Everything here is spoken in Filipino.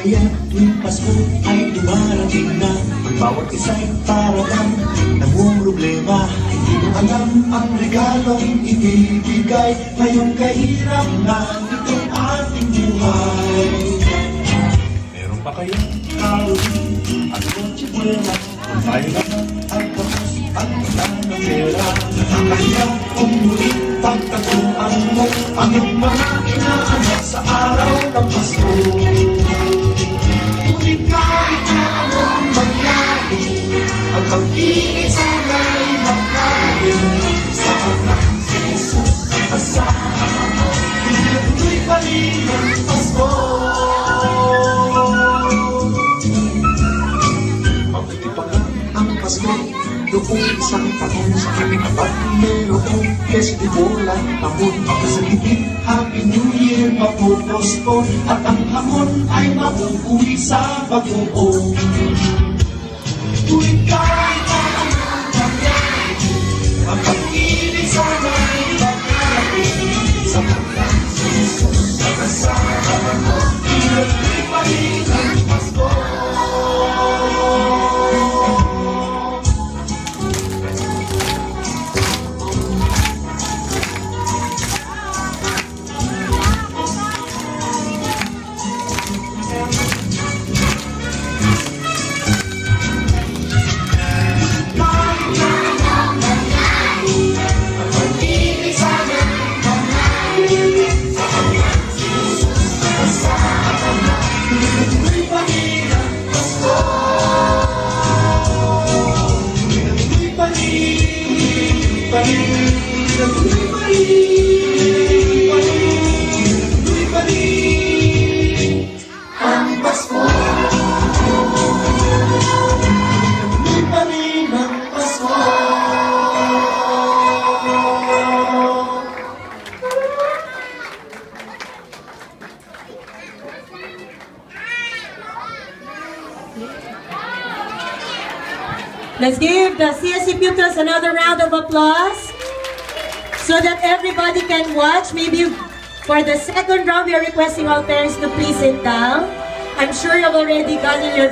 Kaya tuwing Pasko ay dumarating na, bawat isa'y parang namumroblema. Hindi mo alam ang regalong ibibigay ngayong kahirap na itong ating buhay. Meron pa kayong Halloween at Noche Buena, kung tayo naman ay kapos at utang ng pera. Nakakaya kung mulit pagtatuan mo ang iyong mga inaanak sa araw ng Pasko. Ang pag-ibig sana'y magkain sa anak si Jesus kasama mo. Ituloy pa rin ang Pasko. Mabuti pa nga ang Pasko, noong isang taon sa aming apat, mayroong festival at hamon. Pagkasagitin, Happy New Year mapupospon, at ang hamon ay mauuwi sa Bagoong. Tuwing kahit parang nangyari, ang pag-ibig sana'y magkarating sa pagkat si Jesus sa kasama mo. Ituloy pa rin ang Pasko. Let's give the CSC pupils another round of applause so that everybody can watch. Maybe for the second round, we are requesting all parents to please sit down. I'm sure you've already gotten your